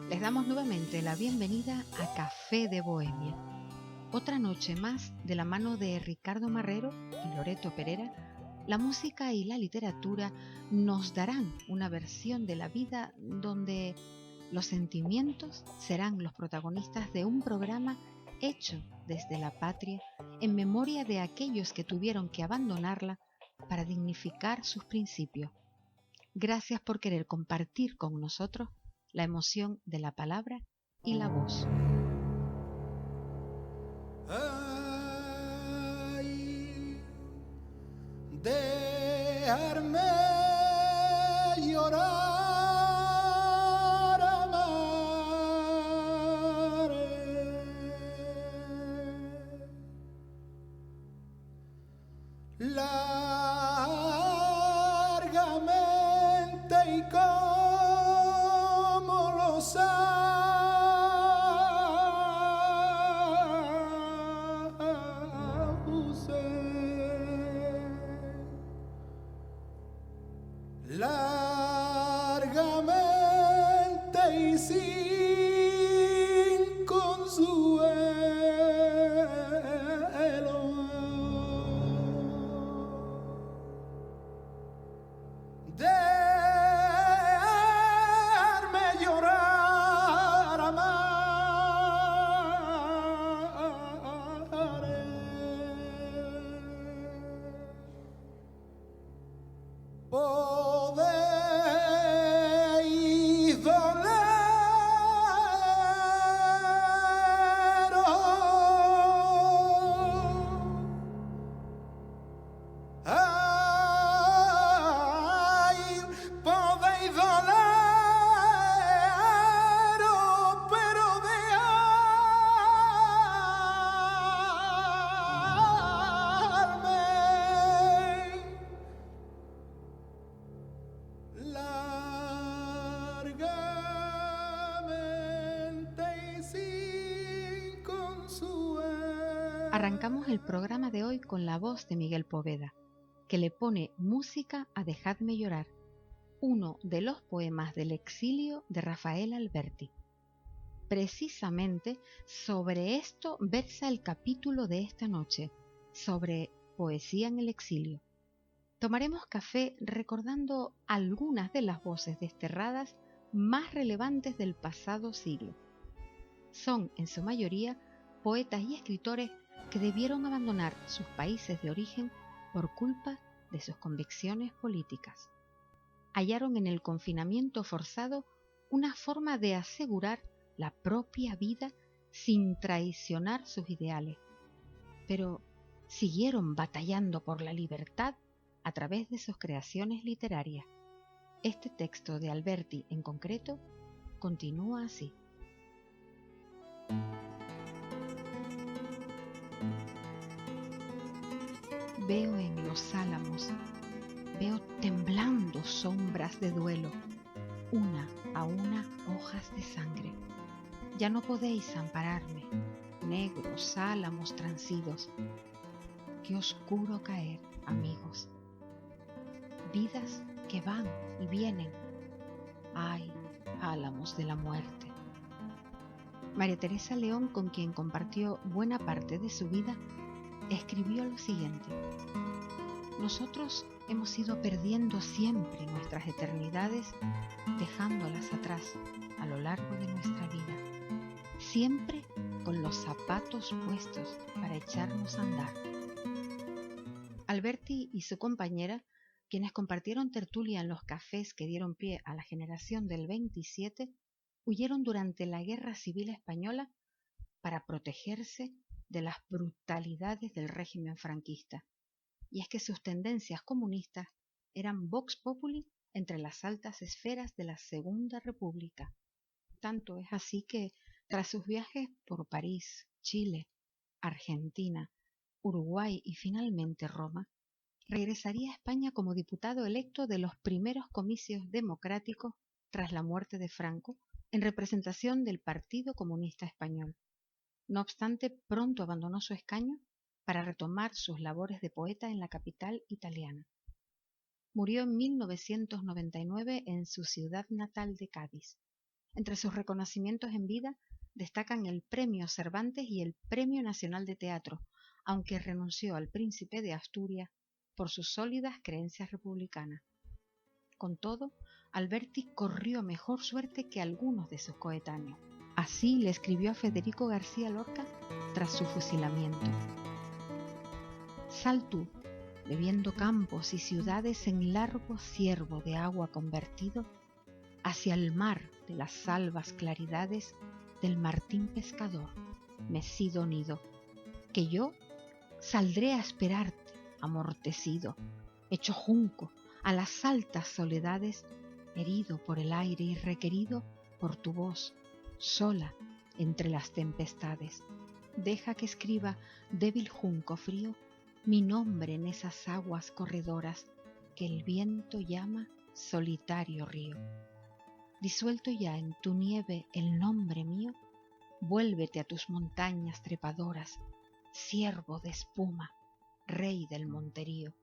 Les damos nuevamente la bienvenida a Café de Bohemia. Otra noche más, de la mano de Ricardo Marrero y Loreto Perera, la música y la literatura nos darán una versión de la vida donde los sentimientos serán los protagonistas de un programa hecho desde la patria en memoria de aquellos que tuvieron que abandonarla para dignificar sus principios. Gracias por querer compartir con nosotros la emoción de la palabra y la voz. Ay, dejarme llorar, amaré. Largamente y como lo largamente y sin consuelo. Dejarme llorar, amaré. Podéis doleros, ay, podéis doleros, pero dejarme largamente y sin consuelo. Arrancamos el programa de hoy con la voz de Miguel Poveda, que le pone música a Dejadme llorar, uno de los poemas del exilio de Rafael Alberti. Precisamente sobre esto versa el capítulo de esta noche, sobre poesía en el exilio. Tomaremos café recordando algunas de las voces desterradas más relevantes del pasado siglo. Son, en su mayoría, poetas y escritores que debieron abandonar sus países de origen por culpa de sus convicciones políticas. Hallaron en el confinamiento forzado una forma de asegurar la propia vida sin traicionar sus ideales, pero siguieron batallando por la libertad a través de sus creaciones literarias. Este texto de Alberti en concreto continúa así. Veo en los álamos, veo temblando sombras de duelo, una a una hojas de sangre. Ya no podéis ampararme, negros álamos transidos. Qué oscuro caer, amigos. Vidas que van y vienen. Ay, álamos de la muerte. María Teresa León, con quien compartió buena parte de su vida, escribió lo siguiente: nosotros hemos ido perdiendo siempre nuestras eternidades, dejándolas atrás a lo largo de nuestra vida, siempre con los zapatos puestos para echarnos a andar. Alberti y su compañera, quienes compartieron tertulia en los cafés que dieron pie a la generación del 27, huyeron durante la Guerra Civil Española para protegerse de las brutalidades del régimen franquista. Y es que sus tendencias comunistas eran vox populi entre las altas esferas de la Segunda República. Tanto es así que, tras sus viajes por París, Chile, Argentina, Uruguay y finalmente Roma, regresaría a España como diputado electo de los primeros comicios democráticos tras la muerte de Franco, en representación del Partido Comunista Español. No obstante, pronto abandonó su escaño para retomar sus labores de poeta en la capital italiana. Murió en 1999 en su ciudad natal de Cádiz. Entre sus reconocimientos en vida destacan el Premio Cervantes y el Premio Nacional de Teatro, aunque renunció al Príncipe de Asturias por sus sólidas creencias republicanas. Con todo, Alberti corrió mejor suerte que algunos de sus coetáneos. Así le escribió a Federico García Lorca tras su fusilamiento: «Sal tú, bebiendo campos y ciudades en largo ciervo de agua convertido, hacia el mar de las albas claridades del martín pescador, mecido nido, que yo saldré a esperarte, amortecido, hecho junco a las altas soledades, herido por el aire y requerido por tu voz, sola entre las tempestades. Deja que escriba, débil junco frío, mi nombre en esas aguas corredoras que el viento llama solitario río. Disuelto ya en tu nieve el nombre mío, vuélvete a tus montañas trepadoras, ciervo de espuma, rey del monterío».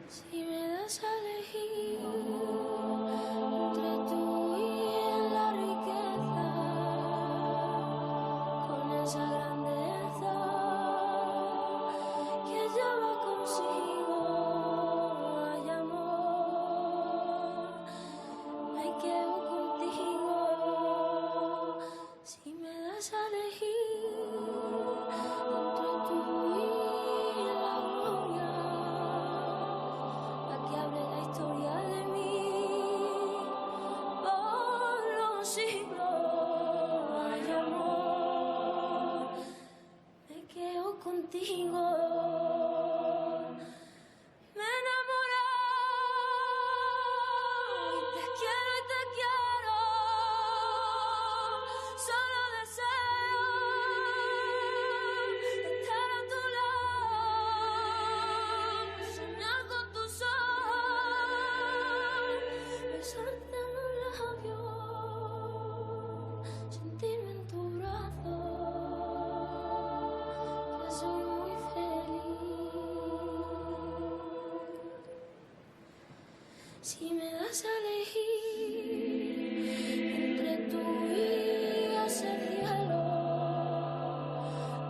Si me das a elegir entre tú y la riqueza, con esa grandeza que lleva consigo, ay amor, me quedo contigo. Si me das a elegir entre tú y la gloria, que hable la historia de mí por los siglos, ay amor, me quedo contigo. Me enamoré y te quiero, solo deseo estar a tu lado, soñar con tus ojos, besarte en los labios, sentirme en tu brazo, que soy muy feliz. Si me das a elegir entre tú y ese cielo,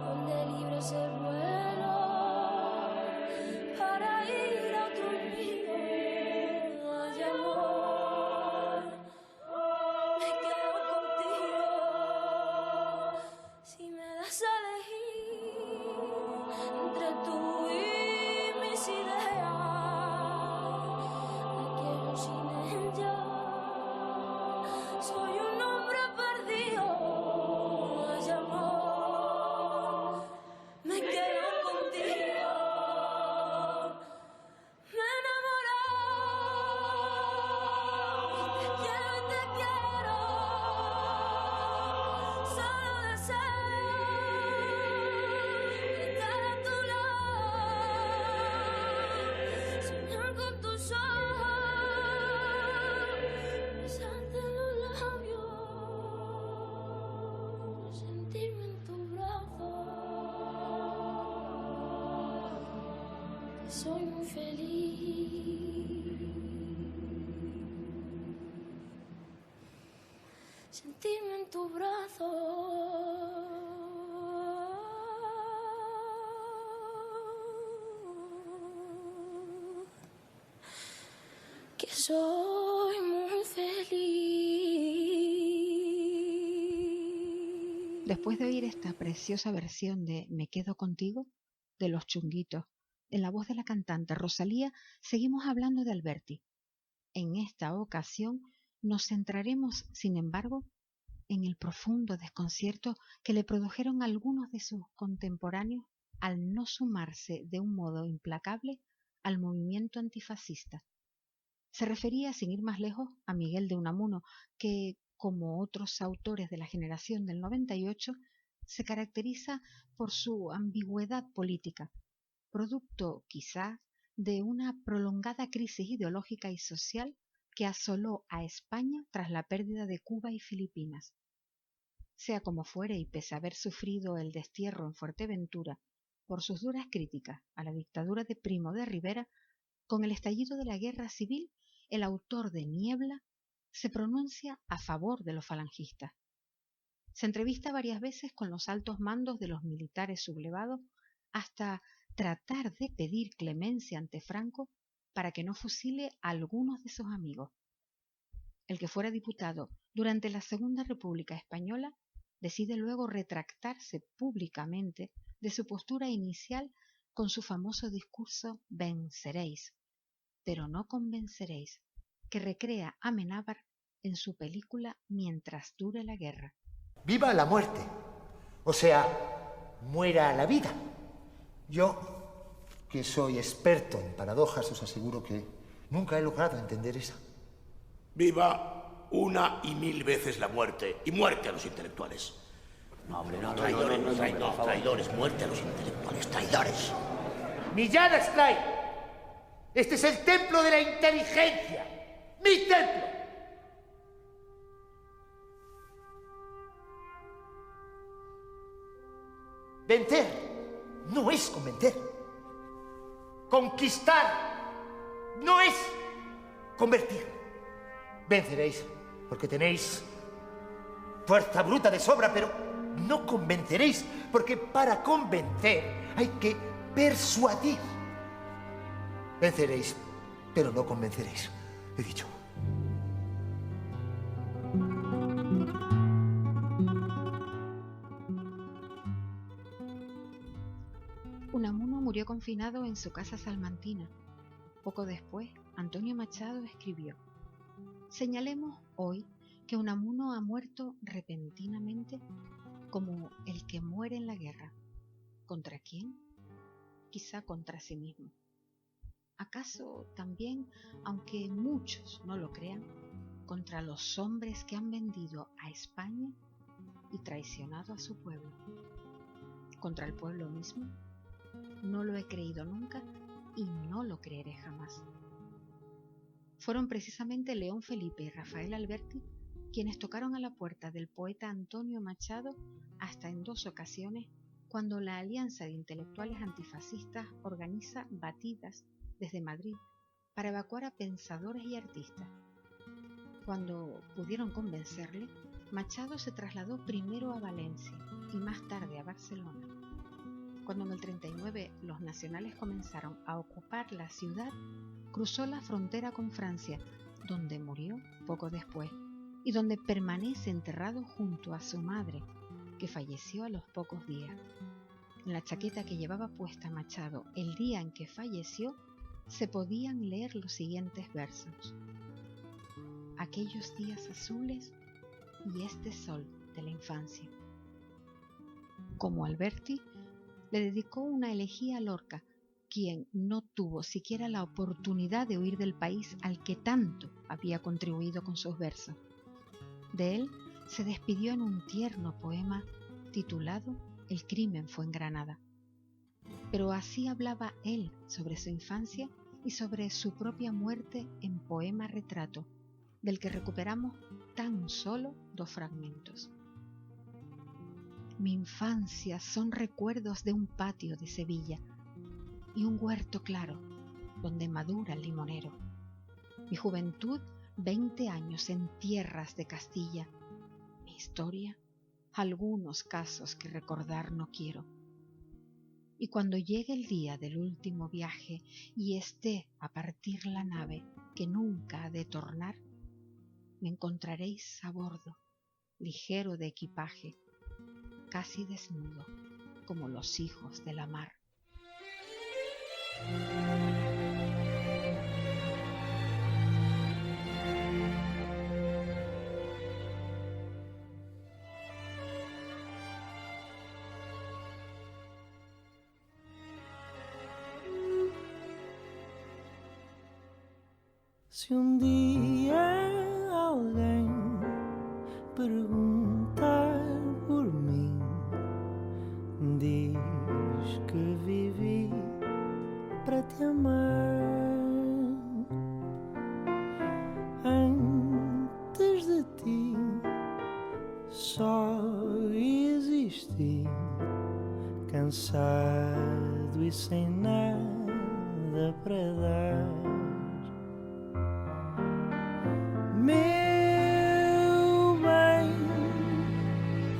donde libre es el vuelo para ir a otro nido, ay amor, me quedo contigo. Si me das a elegir entre tú y mis ideas, me quiero sin ella, soy un hombre perdido, ay amor, me quedo contigo. Me enamoré y te quiero, solo deseo estar a tu lado, soñar con tus ojos, besarte en los labios, sentirme en tu brazo, que soy muy feliz. Sentirme en tu brazo, que soy muy feliz. Después de oír esta preciosa versión de Me quedo contigo, de Los Chunguitos, en la voz de la cantante Rosalía, seguimos hablando de Alberti. En esta ocasión nos centraremos, sin embargo, en el profundo desconcierto que le produjeron algunos de sus contemporáneos al no sumarse de un modo implacable al movimiento antifascista. Se refería, sin ir más lejos, a Miguel de Unamuno, que, como otros autores de la generación del 98, se caracteriza por su ambigüedad política, producto quizá de una prolongada crisis ideológica y social que asoló a España tras la pérdida de Cuba y Filipinas. Sea como fuere, y pese a haber sufrido el destierro en Fuerteventura por sus duras críticas a la dictadura de Primo de Rivera, con el estallido de la guerra civil, el autor de Niebla se pronuncia a favor de los falangistas. Se entrevista varias veces con los altos mandos de los militares sublevados hasta tratar de pedir clemencia ante Franco para que no fusile a algunos de sus amigos. El que fuera diputado durante la Segunda República Española decide luego retractarse públicamente de su postura inicial con su famoso discurso «Venceréis, pero no convenceréis», que recrea Amenábar en su película Mientras dure la guerra. ¡Viva la muerte! O sea, muera la vida. Yo, que soy experto en paradojas, os aseguro que nunca he logrado entender esa. Viva una y mil veces la muerte, y muerte a los intelectuales. No, hombre, no, traidores, muerte a los intelectuales, traidores. Millán Astray, este es el templo de la inteligencia, mi templo. Vencer no es convencer. Conquistar no es convertir. Venceréis porque tenéis fuerza bruta de sobra, pero no convenceréis porque para convencer hay que persuadir. Venceréis, pero no convenceréis, he dicho. Unamuno murió confinado en su casa salmantina. Poco después, Antonio Machado escribió: «Señalemos hoy que Unamuno ha muerto repentinamente como el que muere en la guerra. ¿Contra quién? Quizá contra sí mismo. ¿Acaso también, aunque muchos no lo crean, contra los hombres que han vendido a España y traicionado a su pueblo? ¿Contra el pueblo mismo? No lo he creído nunca y no lo creeré jamás». Fueron precisamente León Felipe y Rafael Alberti quienes tocaron a la puerta del poeta Antonio Machado hasta en 2 ocasiones, cuando la Alianza de Intelectuales Antifascistas organiza batidas desde Madrid para evacuar a pensadores y artistas. Cuando pudieron convencerle, Machado se trasladó primero a Valencia y más tarde a Barcelona. Cuando en el 39 los nacionales comenzaron a ocupar la ciudad, cruzó la frontera con Francia, donde murió poco después y donde permanece enterrado junto a su madre, que falleció a los pocos días. En la chaqueta que llevaba puesta Machado el día en que falleció, se podían leer los siguientes versos: «Aquellos días azules y este sol de la infancia». Como Alberti, le dedicó una elegía a Lorca, quien no tuvo siquiera la oportunidad de huir del país al que tanto había contribuido con sus versos. De él se despidió en un tierno poema titulado El crimen fue en Granada. Pero así hablaba él sobre su infancia y sobre su propia muerte en Poema Retrato, del que recuperamos tan solo 2 fragmentos. Mi infancia son recuerdos de un patio de Sevilla y un huerto claro donde madura el limonero. Mi juventud, 20 años en tierras de Castilla. Mi historia, algunos casos que recordar no quiero. Y cuando llegue el día del último viaje y esté a partir la nave que nunca ha de tornar, me encontraréis a bordo, ligero de equipaje, casi desnudo, como los hijos de la mar. Se um dia alguém perguntar por mim, diz que vivi para te amar. Antes de ti só existi, cansado e sem nada para dar. Meu bem,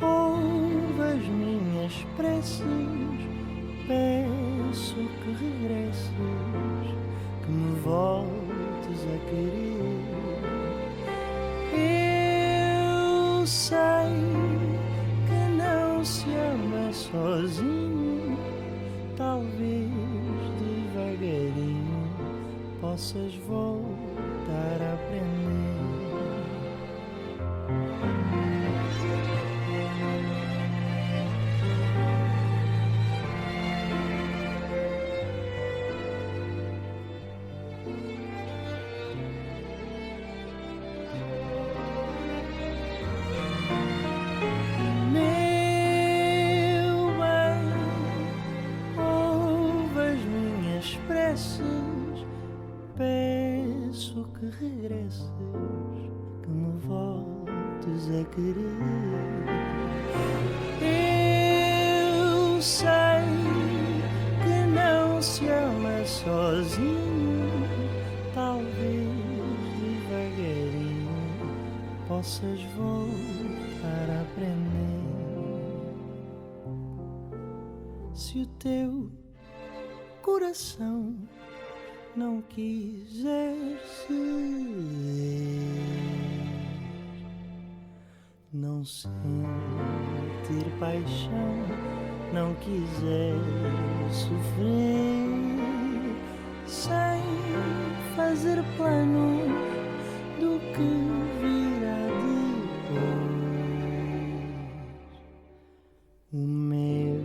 ouve as minhas preces, peço que regresses, que me voltes a querer. Eu sei que não se ama sozinho, talvez devagarinho possas voltar a aprender. Peço que regresses, que me voltes a querer. Eu sei que não se ama sozinho, talvez devagarinho possas voltar a aprender. Se o teu coração não quiser ceder, não sentir paixão, não quiser sofrer, sem fazer planos do que virá depois. O meu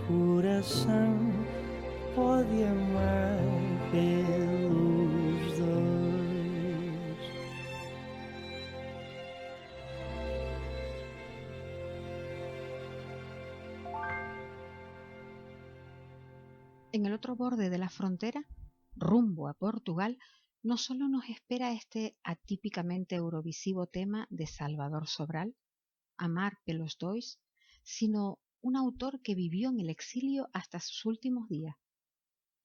coração pode amar pelos dois. En el otro borde de la frontera, rumbo a Portugal, no solo nos espera este atípicamente eurovisivo tema de Salvador Sobral, Amar pelos dois, sino un autor que vivió en el exilio hasta sus últimos días.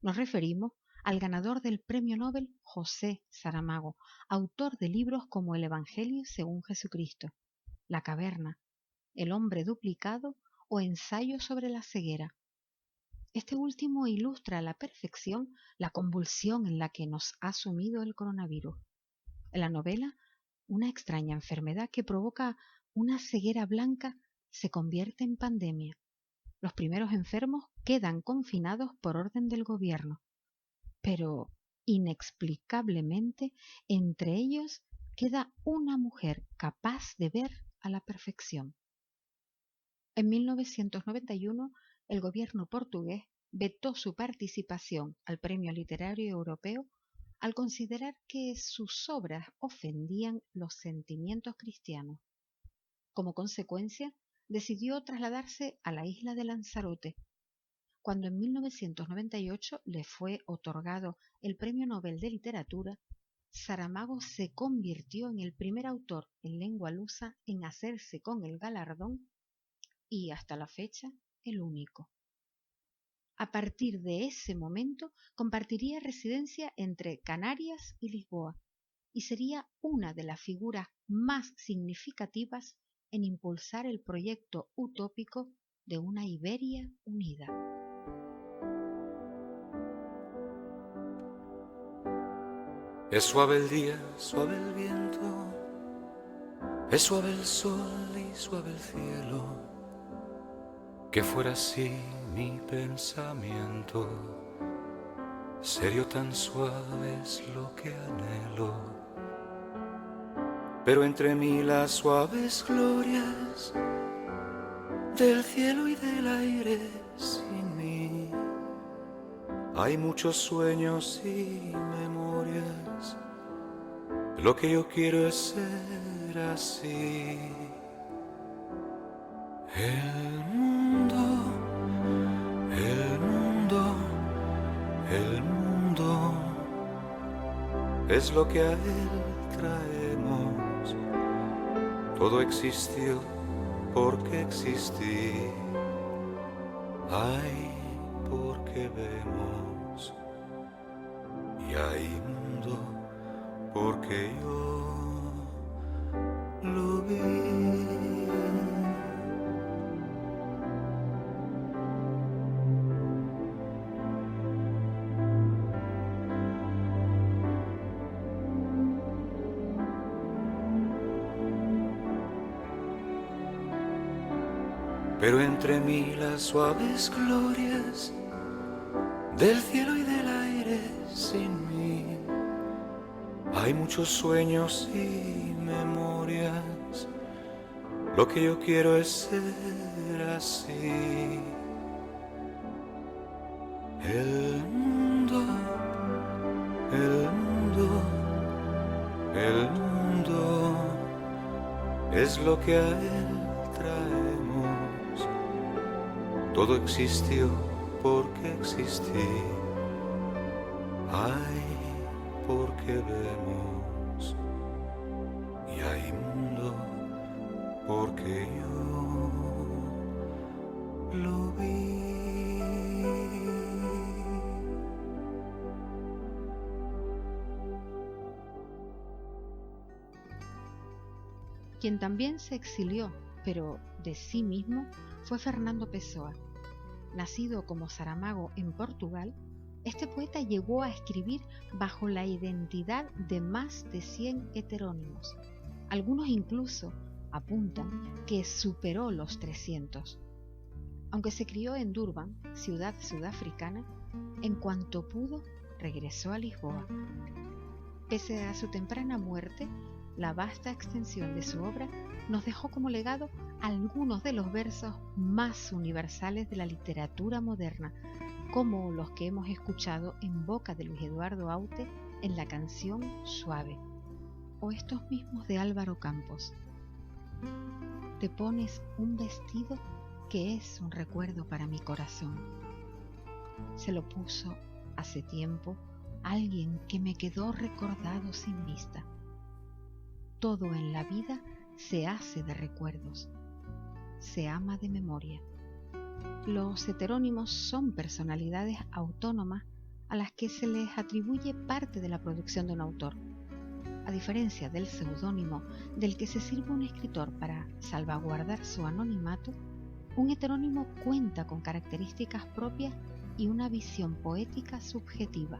Nos referimos al ganador del Premio Nobel José Saramago, autor de libros como El Evangelio según Jesucristo, La caverna, El hombre duplicado o Ensayo sobre la ceguera. Este último ilustra a la perfección la convulsión en la que nos ha sumido el coronavirus. En la novela, una extraña enfermedad que provoca una ceguera blanca se convierte en pandemia. Los primeros enfermos quedan confinados por orden del gobierno, pero inexplicablemente entre ellos queda una mujer capaz de ver a la perfección. En 1991, el gobierno portugués vetó su participación al Premio Literario Europeo al considerar que sus obras ofendían los sentimientos cristianos. Como consecuencia, decidió trasladarse a la isla de Lanzarote. Cuando en 1998 le fue otorgado el Premio Nobel de Literatura, Saramago se convirtió en el primer autor en lengua lusa en hacerse con el galardón y, hasta la fecha, el único. A partir de ese momento compartiría residencia entre Canarias y Lisboa y sería una de las figuras más significativas en impulsar el proyecto utópico de una Iberia unida. Es suave el día, suave el viento, es suave el sol y suave el cielo. Que fuera así mi pensamiento, serio tan suave es lo que anhelo. Pero entre mí las suaves glorias del cielo y del aire sin mí, hay muchos sueños y memorias. Lo que yo quiero es ser así. El mundo, el mundo es lo que a él traemos. Todo existió porque existí. Hay porque vemos. Y hay mundo porque yo lo vi. Pero entre mí las suaves glorias del cielo y del aire sin mí, hay muchos sueños y memorias. Lo que yo quiero es ser así. El mundo, el mundo, el mundo es lo que a él traemos. Todo existió porque existí. Hay porque vemos. Y hay mundo porque yo lo vi. Quien también se exilió, pero de sí mismo, fue Fernando Pessoa. Nacido como Saramago en Portugal, este poeta llegó a escribir bajo la identidad de más de 100 heterónimos. Algunos incluso apuntan que superó los 300. Aunque se crió en Durban, ciudad sudafricana, en cuanto pudo, regresó a Lisboa. Pese a su temprana muerte, la vasta extensión de su obra nos dejó como legado algunos de los versos más universales de la literatura moderna, como los que hemos escuchado en boca de Luis Eduardo Aute en la canción Suave, o estos mismos de Álvaro Campos. Te pones un vestido que es un recuerdo para mi corazón. Se lo puso hace tiempo alguien que me quedó recordado sin vista. Todo en la vida se hace de recuerdos, se ama de memoria. Los heterónimos son personalidades autónomas a las que se les atribuye parte de la producción de un autor. A diferencia del seudónimo del que se sirve un escritor para salvaguardar su anonimato, un heterónimo cuenta con características propias y una visión poética subjetiva.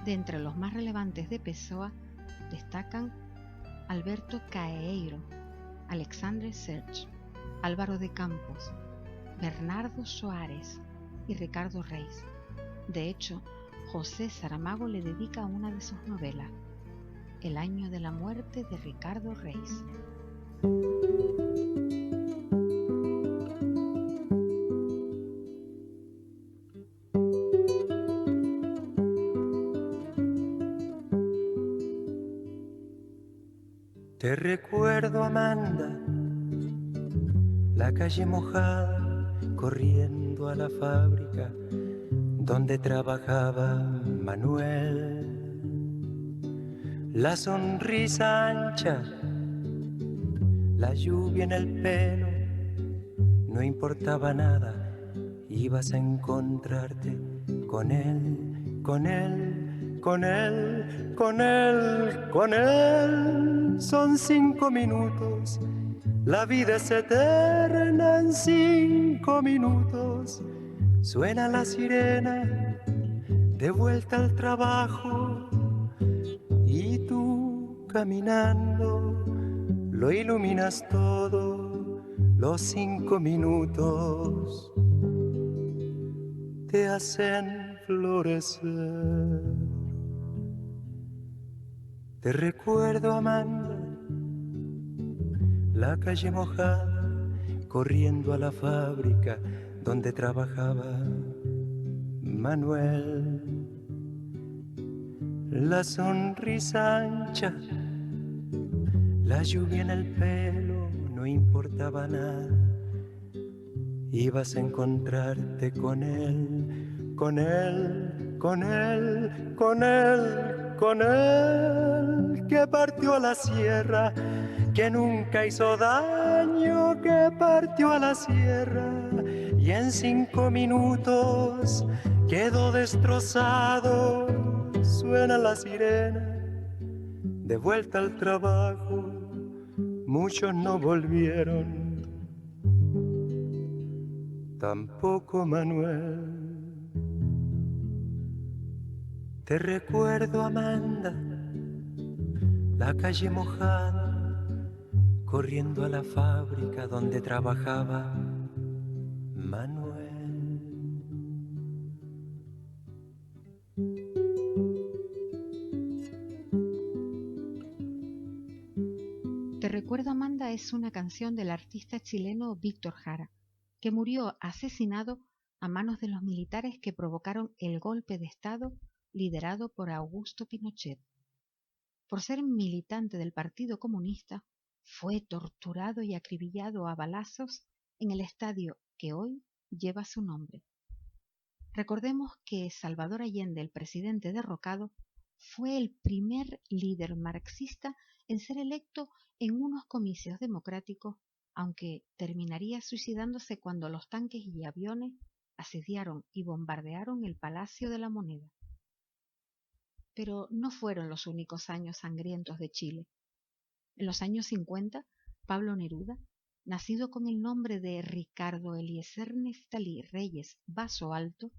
De entre los más relevantes de Pessoa destacan Alberto Caeiro, Alexandre Serge, Álvaro de Campos, Bernardo Soares y Ricardo Reis. De hecho, José Saramago le dedica una de sus novelas, El año de la muerte de Ricardo Reis. Te recuerdo, Amanda, la calle mojada, corriendo a la fábrica donde trabajaba Manuel. La sonrisa ancha, la lluvia en el pelo, no importaba nada, ibas a encontrarte con él, con él, con él, con él, con él. Son 5 minutos, la vida es eterna en 5 minutos. Suena la sirena, de vuelta al trabajo, y tú caminando, lo iluminas todo, los 5 minutos te hacen florecer. Te recuerdo, Amanda, la calle mojada, corriendo a la fábrica donde trabajaba Manuel. La sonrisa ancha, la lluvia en el pelo, no importaba nada. Ibas a encontrarte con él, con él, con él, con él, con él, que partió a la sierra, que nunca hizo daño, que partió a la sierra y en 5 minutos quedó destrozado. Suena la sirena, de vuelta al trabajo, muchos no volvieron, tampoco Manuel. Te recuerdo, Amanda, la calle mojada, corriendo a la fábrica donde trabajaba Manuel. Te recuerdo, Amanda es una canción del artista chileno Víctor Jara, que murió asesinado a manos de los militares que provocaron el golpe de Estado liderado por Augusto Pinochet. Por ser militante del Partido Comunista, fue torturado y acribillado a balazos en el estadio que hoy lleva su nombre. Recordemos que Salvador Allende, el presidente derrocado, fue el primer líder marxista en ser electo en unos comicios democráticos, aunque terminaría suicidándose cuando los tanques y aviones asediaron y bombardearon el Palacio de la Moneda. Pero no fueron los únicos años sangrientos de Chile. En los años 50, Pablo Neruda, nacido con el nombre de Ricardo Eliezer Neftalí Reyes Vaso Alto,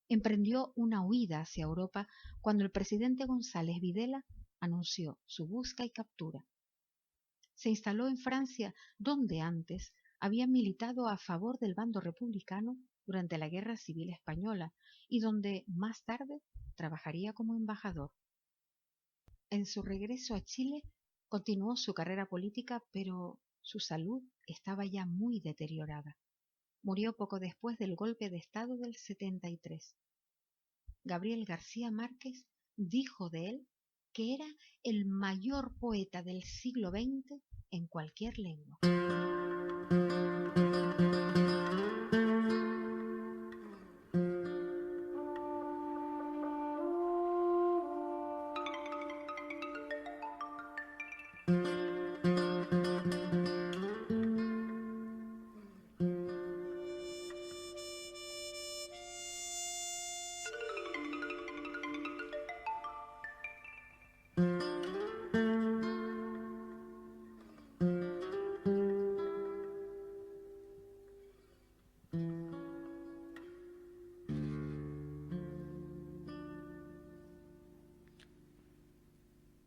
emprendió una huida hacia Europa cuando el presidente González Videla anunció su busca y captura. Se instaló en Francia, donde antes había militado a favor del bando republicano durante la Guerra Civil Española y donde más tarde trabajaría como embajador. En su regreso a Chile continuó su carrera política, pero su salud estaba ya muy deteriorada. Murió poco después del golpe de Estado del 73. Gabriel García Márquez dijo de él que era el mayor poeta del siglo XX en cualquier lengua.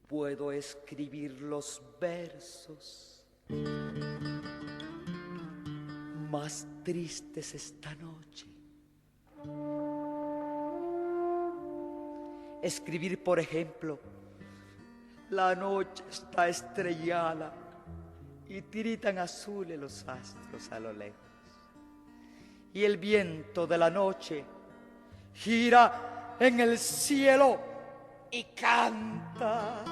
Puedo escribir los versos más tristes esta noche. Escribir, por ejemplo, la noche está estrellada y tiritan azules los astros a lo lejos. Y el viento de la noche gira en el cielo y canta.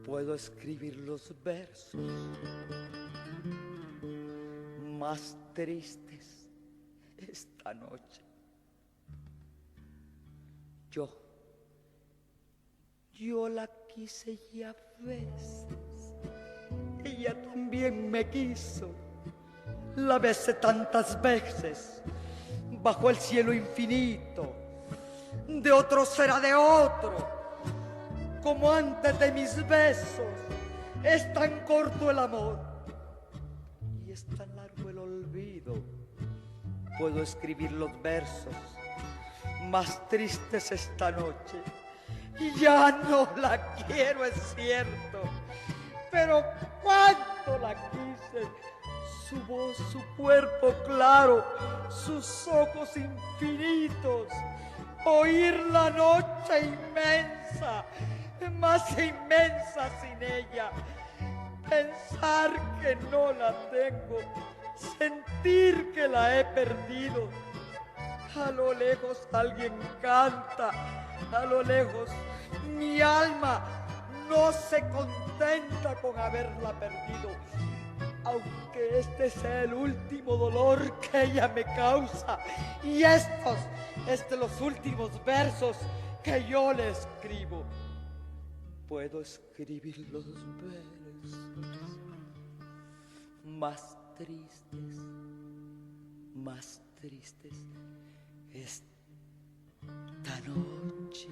Puedo escribir los versos más tristes esta noche. Yo la quise ya veces, ella también me quiso, la besé tantas veces, bajo el cielo infinito, de otro será de otro, como antes de mis besos. Es tan corto el amor y es tan largo el olvido. Puedo escribir los versos más tristes esta noche. Ya no la quiero, es cierto, pero cuánto la quise. Su voz, su cuerpo claro, sus ojos infinitos, oír la noche inmensa, más inmensa sin ella, pensar que no la tengo, sentir que la he perdido. A lo lejos alguien canta, a lo lejos mi alma no se contenta con haberla perdido. aunque este sea el último dolor que ella me causa. Y estos los últimos versos que yo le escribo. Puedo escribir los versos más tristes esta noche.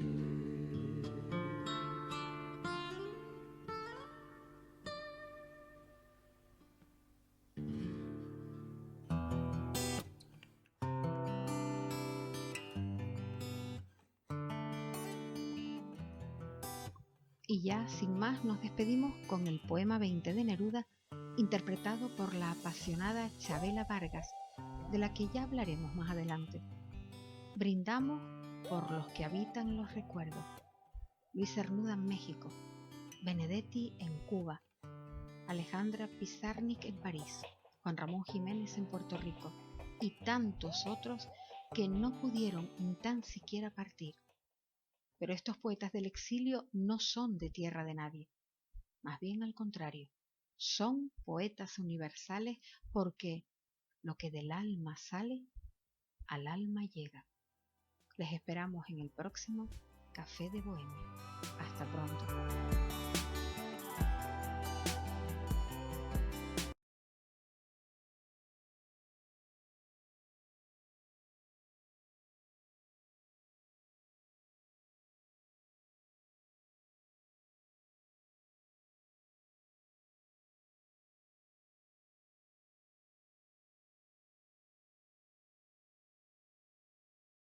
Y ya sin más nos despedimos con el poema 20 de Neruda, interpretado por la apasionada Chabela Vargas, de la que ya hablaremos más adelante. Brindamos por los que habitan los recuerdos. Luis Cernuda en México, Benedetti en Cuba, Alejandra Pizarnik en París, Juan Ramón Jiménez en Puerto Rico y tantos otros que no pudieron ni tan siquiera partir. Pero estos poetas del exilio no son de tierra de nadie, más bien al contrario, son poetas universales porque lo que del alma sale, al alma llega. Les esperamos en el próximo Café de Bohemia. Hasta pronto.